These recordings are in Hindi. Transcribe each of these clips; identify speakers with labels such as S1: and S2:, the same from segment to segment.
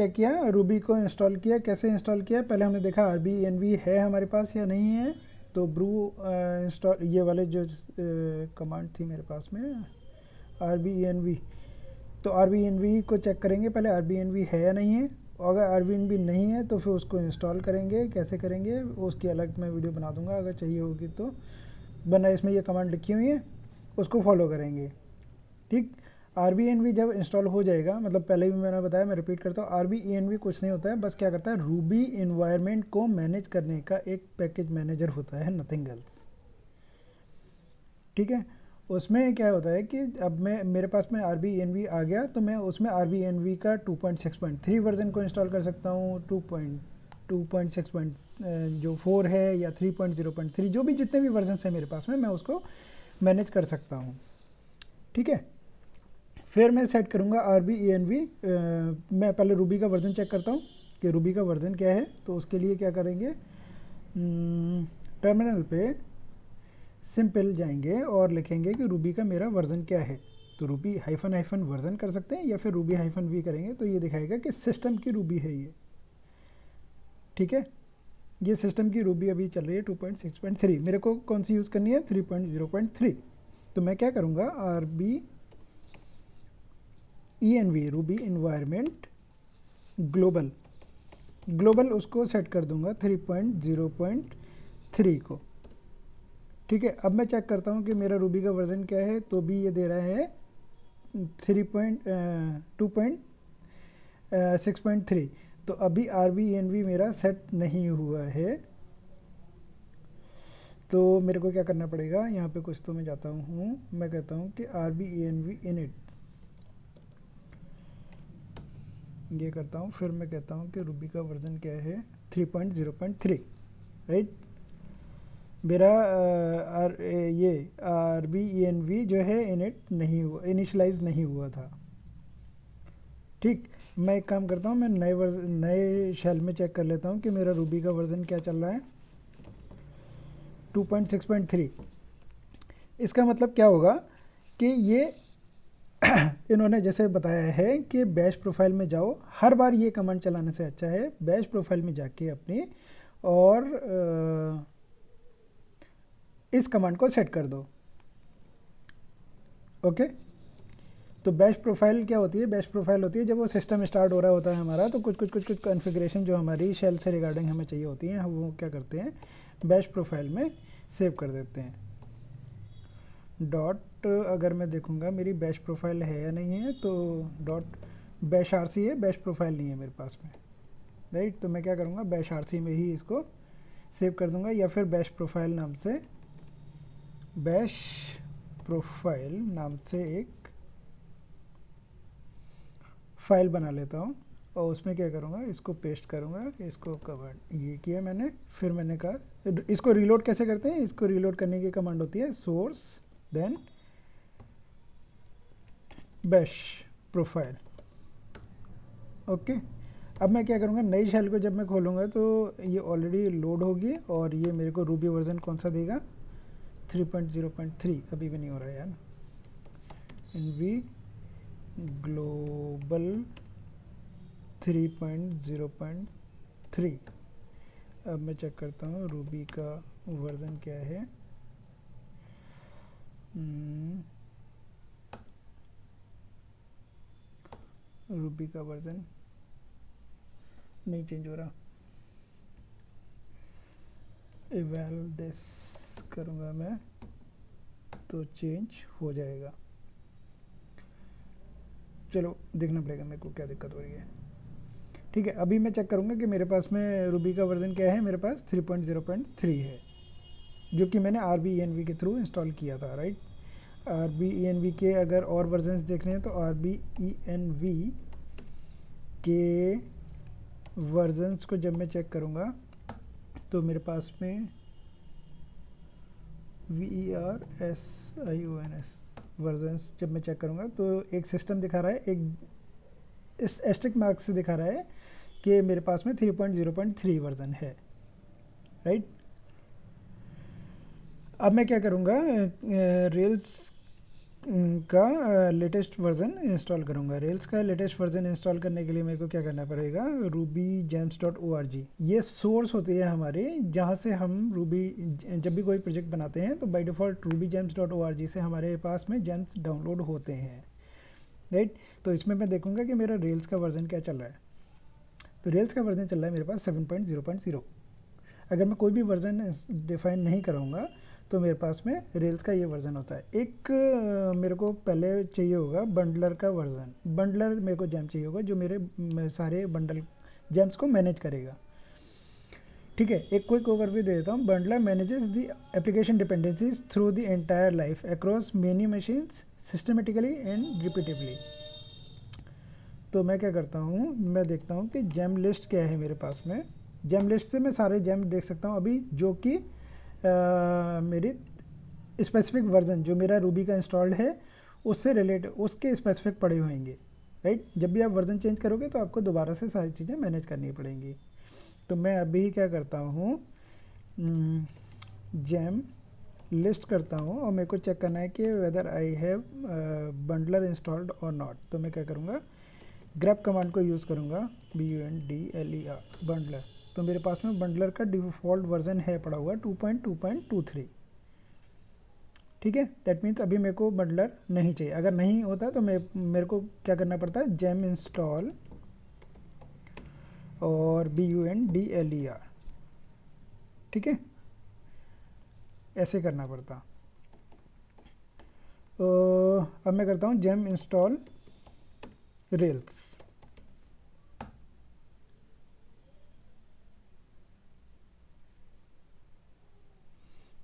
S1: क्या किया, रूबी को इंस्टॉल किया। कैसे इंस्टॉल किया, पहले हमने देखा RBNV है हमारे पास या नहीं है। तो ब्रू इंस्टॉल, ये वाले जो कमांड थी मेरे पास में RBNV, तो RBNV को चेक करेंगे पहले RBNV है या नहीं है। और अगर RBNV नहीं है तो फिर उसको इंस्टॉल करेंगे। कैसे करेंगे उसकी अलग मैं वीडियो बना दूंगा अगर चाहिए होगी तो, वरना इसमें ये कमांड लिखी हुई है उसको फॉलो करेंगे। ठीक, RBNV जब इंस्टॉल हो जाएगा, मतलब पहले भी मैंने बताया, मैं रिपीट करता हूँ, RBNV कुछ नहीं होता है, बस क्या करता है, रूबी इन्वायरमेंट को मैनेज करने का एक पैकेज मैनेजर होता है, नथिंग एल्स। ठीक है, उसमें क्या होता है कि अब मैं, मेरे पास में RBNV आ गया तो मैं उसमें RBNV का 2.6.3 वर्जन को इंस्टॉल कर सकता हूँ, 2.6 जो 4 है या 3.0.3, जो भी जितने भी वर्जन है मेरे पास में, मैं उसको मैनेज कर सकता हूँ। ठीक है, फिर मैं सेट करूँगा RBENV। मैं पहले रूबी का वर्जन चेक करता हूँ कि रूबी का वर्जन क्या है। तो उसके लिए क्या करेंगे, टर्मिनल पे सिंपल जाएंगे और लिखेंगे कि रूबी का मेरा वर्जन क्या है। तो रूबी हाइफन हाइफन वर्जन कर सकते हैं या फिर रूबी हाइफन वी करेंगे तो ये दिखाएगा कि सिस्टम की रूबी है ये। ठीक है, ये सिस्टम की रूबी अभी चल रही है 2.6.3, मेरे को कौन सी यूज़ करनी है, 3.0.3। तो मैं क्या करूँगा, RBENV Ruby environment global, global उसको सेट कर दूंगा 3.0.3 को। ठीक है, अब मैं चेक करता हूँ कि मेरा रूबी का वर्जन क्या है। तो भी ये दे रहा है 2.6.3। तो अभी RBENV मेरा सेट नहीं हुआ है, तो मेरे को क्या करना पड़ेगा, यहाँ पे कुछ तो मैं जाता हूँ, मैं कहता हूँ कि RBENV init, ये करता हूँ। फिर मैं कहता हूँ कि रूबी का वर्जन क्या है, 3.0.3, राइट। मेरा ये RBENV जो है इनिट नहीं हुआ, इनिशलाइज नहीं हुआ था। ठीक, मैं एक काम करता हूँ, मैं नए शेल में चेक कर लेता हूँ कि मेरा रूबी का वर्जन क्या चल रहा है, 2.6.3। इसका मतलब क्या होगा कि ये इन्होंने जैसे बताया है कि बैश प्रोफाइल में जाओ, हर बार ये कमांड चलाने से अच्छा है बैश प्रोफाइल में जाके अपनी और इस कमांड को सेट कर दो। ओके, तो बैश प्रोफाइल क्या होती है, बैश प्रोफाइल होती है जब वो सिस्टम स्टार्ट हो रहा होता है हमारा, तो कुछ कॉन्फ़िगरेशन जो हमारी शेल से रिगार्डिंग हमें चाहिए होती हैं, हम वो क्या करते हैं, बैश प्रोफाइल में सेव कर देते हैं। डॉट, अगर मैं देखूंगा मेरी बैश प्रोफाइल है या नहीं है, तो डॉट बैश RC है, बैश प्रोफाइल नहीं है मेरे पास में, राइट। तो मैं क्या करूँगा, बैश RC में ही इसको सेव कर दूंगा, या फिर बैश प्रोफाइल नाम से, बैश प्रोफाइल नाम से एक फाइल बना लेता हूँ और उसमें क्या करूँगा, इसको पेस्ट करूँगा, इसको कवर ये किया मैंने। फिर मैंने कहा इसको रीलोड कैसे करते हैं, इसको रीलोड करने की कमांड होती है source then bash profile. Okay, अब मैं क्या करूँगा, नई शेल को जब मैं खोलूँगा तो ये ऑलरेडी लोड होगी और ये मेरे को रूबी वर्जन कौन सा देगा, 3.0.3। अभी भी नहीं हो रहा है यार, एनवी ग्लोबल 3.0.3। अब मैं चेक करता हूँ रूबी का वर्जन क्या है। रूबी का वर्जन नहीं चेंज हो रहा, इवैल दिस करूँगा मैं तो चेंज हो जाएगा। चलो देखना पड़ेगा मेरे को क्या दिक्कत हो रही है। ठीक है, अभी मैं चेक करूँगा कि मेरे पास में रूबी का वर्जन क्या है, मेरे पास 3.0.3 है, जो कि मैंने RBENV के थ्रू इंस्टॉल किया था, राइट। RBENV के अगर और वर्जन्स देखने हैं तो RBENV के वर्जन्स को जब मैं चेक करूँगा तो मेरे पास में VERSIONS वर्जन्स जब मैं चेक करूँगा तो एक सिस्टम दिखा रहा है, एक इस एस्ट्रिक मार्क से दिखा रहा है कि मेरे पास में 3.0.3 वर्जन है, राइट। अब मैं क्या करूँगा, रेल्स का लेटेस्ट वर्जन इंस्टॉल करूँगा। रेल्स का लेटेस्ट वर्जन इंस्टॉल करने के लिए मेरे को क्या करना पड़ेगा, rubygems.org ये सोर्स होती है हमारी, जहाँ से हम रूबी जब भी कोई प्रोजेक्ट बनाते हैं तो बाय डिफ़ॉल्ट rubygems.org से हमारे पास में जेम्स डाउनलोड होते हैं, राइट। तो इसमें मैं देखूँगा कि मेरा रेल्स का वर्जन क्या चल रहा है। तो रेल्स का वर्जन चल रहा है मेरे पास 7.0.0। अगर मैं कोई भी वर्जन डिफाइन नहीं करूँगा तो मेरे पास में रेल्स का ये वर्जन होता है। एक मेरे को पहले चाहिए होगा बंडलर का वर्जन। बंडलर मेरे को जैम चाहिए होगा जो मेरे सारे बंडल जैम्स को मैनेज करेगा, ठीक है। एक क्विक ओवरव्यू दे देता हूँ। Bundler manages the application dependencies through the entire life across many machines systematically and repeatably. तो मैं क्या करता हूँ, मैं देखता हूँ कि जैम लिस्ट क्या है मेरे पास में। जैम लिस्ट से मैं सारे जैम देख सकता हूँ अभी जो कि मेरी स्पेसिफिक वर्जन जो मेरा रूबी का इंस्टॉल्ड है उससे रिलेटेड उसके स्पेसिफिक पड़े होंगे, राइट। जब भी आप वर्जन चेंज करोगे तो आपको दोबारा से सारी चीज़ें मैनेज करनी पड़ेंगी। तो मैं अभी क्या करता हूँ, जैम लिस्ट करता हूँ और मेरे को चेक करना है कि whether I have bundler installed और नॉट। तो मैं क्या करूँगा, ग्रैप कमांड को यूज़ करूँगा, BUNDLER बंडलर। तो मेरे पास में बंडलर का डिफ़ॉल्ट वर्जन है पड़ा हुआ 2.2.23, ठीक है। दैट मीन्स अभी मेरे को बंडलर नहीं चाहिए। अगर नहीं होता तो मेरे को क्या करना पड़ता है, जेम इंस्टॉल और BUNDLER, ठीक है, ऐसे करना पड़ता। तो अब मैं करता हूँ जेम इंस्टॉल रेल्स।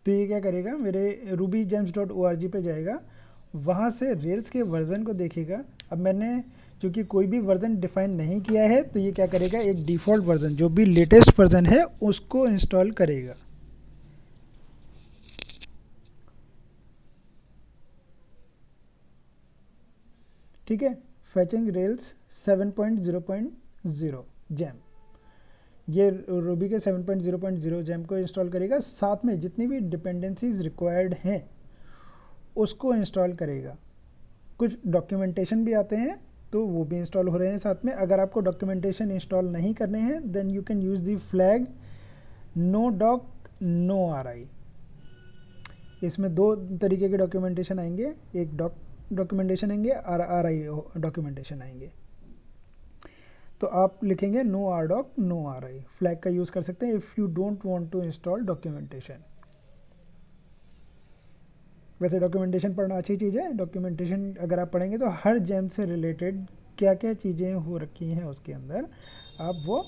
S1: तो ये क्या करेगा, मेरे rubygems.org पे जाएगा, वहाँ से रेल्स के वर्जन को देखेगा। अब मैंने क्योंकि कोई भी वर्जन डिफाइन नहीं किया है तो ये क्या करेगा, एक डिफ़ॉल्ट वर्जन जो भी लेटेस्ट वर्जन है उसको इंस्टॉल करेगा, ठीक है। फैचिंग रेल्स 7.0.0 जैम, ये रूबी के 7.0.0 जैम को इंस्टॉल करेगा, साथ में जितनी भी डिपेंडेंसीज रिक्वायर्ड हैं उसको इंस्टॉल करेगा। कुछ डॉक्यूमेंटेशन भी आते हैं तो वो भी इंस्टॉल हो रहे हैं साथ में। अगर आपको डॉक्यूमेंटेशन इंस्टॉल नहीं करने हैं then you can use the flag no doc no RI। इसमें दो तरीके के डॉक्यूमेंटेशन आएंगे, एक डॉक्यूमेंटेशन आएंगे और RI डॉक्यूमेंटेशन आएंगे। तो आप लिखेंगे no RDoc no RI, flag का यूज़ कर सकते हैं if you don't want to install documentation. वैसे डॉक्यूमेंटेशन पढ़ना अच्छी चीज़ है। डॉक्यूमेंटेशन अगर आप पढ़ेंगे तो हर जेम से रिलेटेड क्या क्या चीज़ें हो रखी हैं उसके अंदर आप वो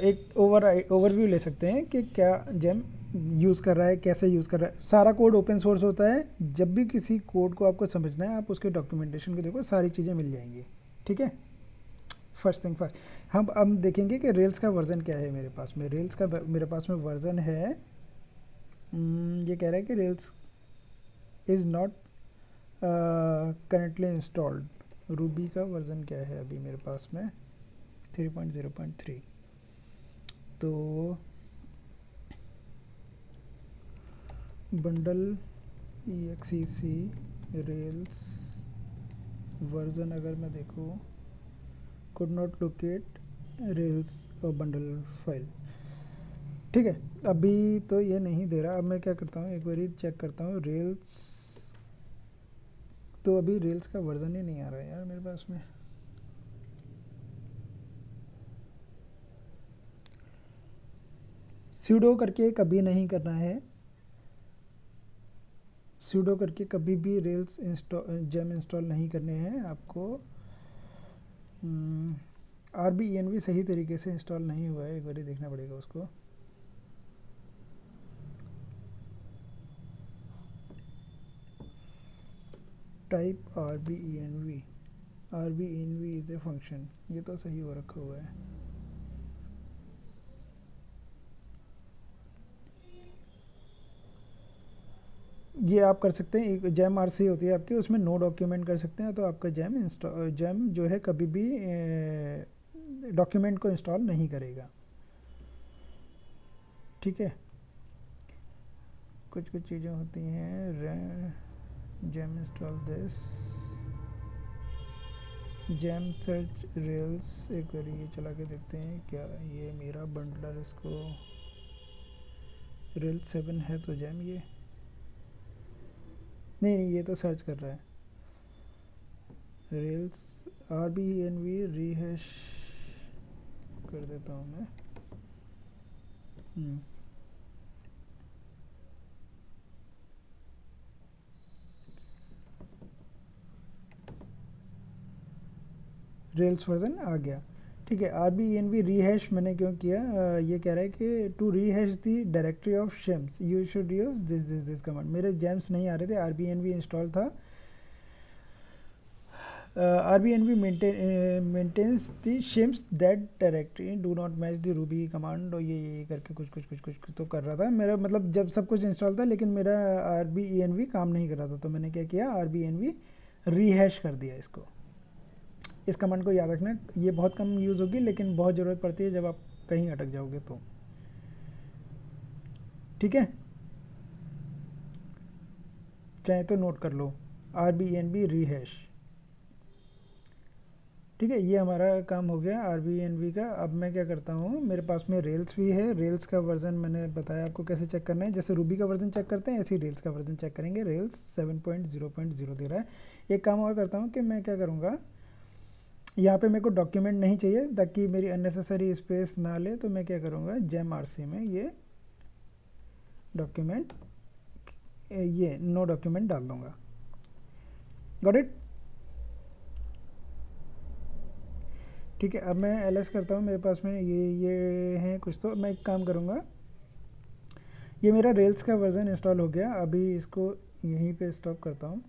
S1: एक ओवरव्यू ले सकते हैं कि क्या जेम यूज़ कर रहा है, कैसे यूज़ कर रहा है। सारा कोड ओपन सोर्स होता है, जब भी किसी कोड को आपको समझना है आप उसके डॉक्यूमेंटेशन को देखो, सारी चीज़ें मिल जाएंगी, ठीक है। फर्स्ट थिंग फर्स्ट, हम अब देखेंगे कि रेल्स का वर्जन क्या है मेरे पास में। रेल्स का मेरे पास में वर्जन है, ये कह रहा है कि rails is not currently installed. Ruby का वर्जन क्या है अभी मेरे पास में, 3.0.3। तो बंडल EXEC रेल्स वर्जन अगर मैं देखूँ, कुड नॉट लोकेट रेल्स और बंडल फाइल, ठीक है। अभी तो ये नहीं दे रहा। अब मैं क्या करता हूँ, एक बार चेक करता हूँ रेल्स। तो अभी रेल्स का वर्जन ही नहीं आ रहा है यार मेरे पास में। सूडो करके कभी नहीं करना है, सूडो करके कभी भी रेल्स जेम इंस्टॉल नहीं करने हैं आपको। RBENV सही तरीके से इंस्टॉल नहीं हुआ है, एक बार देखना पड़ेगा उसको। Type RBENV, RBENV is a function, ये तो सही हो रखा हुआ है। ये आप कर सकते हैं, एक जैम RC होती है आपकी, उसमें नो डॉक्यूमेंट कर सकते हैं तो आपका जैम जो है कभी भी डॉक्यूमेंट को इंस्टॉल नहीं करेगा, ठीक है। कुछ कुछ चीज़ें होती हैं gem install this, gem search rails. एक बार ये चला के देखते हैं क्या ये मेरा बंडलर इसको रेल 7 है तो जेम ये नहीं, ये तो सर्च कर रहा है। रेल्स RBNV रीहैश कर देता हूँ मैं। रेल्स वर्जन आ गया, ठीक है। RBNV रीहैश मैंने क्यों किया, ये कह रहा है कि to rehash the directory of shims you should use this command. मेरे जेम्स नहीं आ रहे थे, RBNV इंस्टॉल था। RBNV maintains the shims that directory do not match the Ruby command. और ये करके कुछ तो कर रहा था मेरा, मतलब जब सब कुछ इंस्टॉल था लेकिन मेरा RBNV काम नहीं कर रहा था, तो मैंने क्या किया, RBNV रीहैश कर दिया इसको। इस कमांड को याद रखना, ये बहुत कम यूज़ होगी लेकिन बहुत ज़रूरत पड़ती है जब आप कहीं अटक जाओगे तो, ठीक है। चाहे तो नोट कर लो, RBNV रीहैश, ठीक है। ये हमारा काम हो गया RBNV का। अब मैं क्या करता हूँ, मेरे पास में रेल्स भी है। रेल्स का वर्जन मैंने बताया आपको कैसे चेक करना है, जैसे रूबी का वर्जन चेक करते हैं ऐसे ही रेल्स का वर्जन चेक करेंगे। रेल्स 7.0.0 दे रहा है। एक काम और करता हूँ कि मैं क्या करूँगा, यहाँ पे मेरे को डॉक्यूमेंट नहीं चाहिए ताकि मेरी अननेसेसरी स्पेस ना ले, तो मैं क्या करूँगा, जेम RC में ये डॉक्यूमेंट, ये नो डॉक्यूमेंट डाल दूँगा। गॉट इट, ठीक है। अब मैं LS करता हूँ, मेरे पास में ये हैं कुछ, तो मैं एक काम करूँगा, ये मेरा रेल्स का वर्जन इंस्टॉल हो गया। अभी इसको यहीं पे स्टॉप करता हूँ।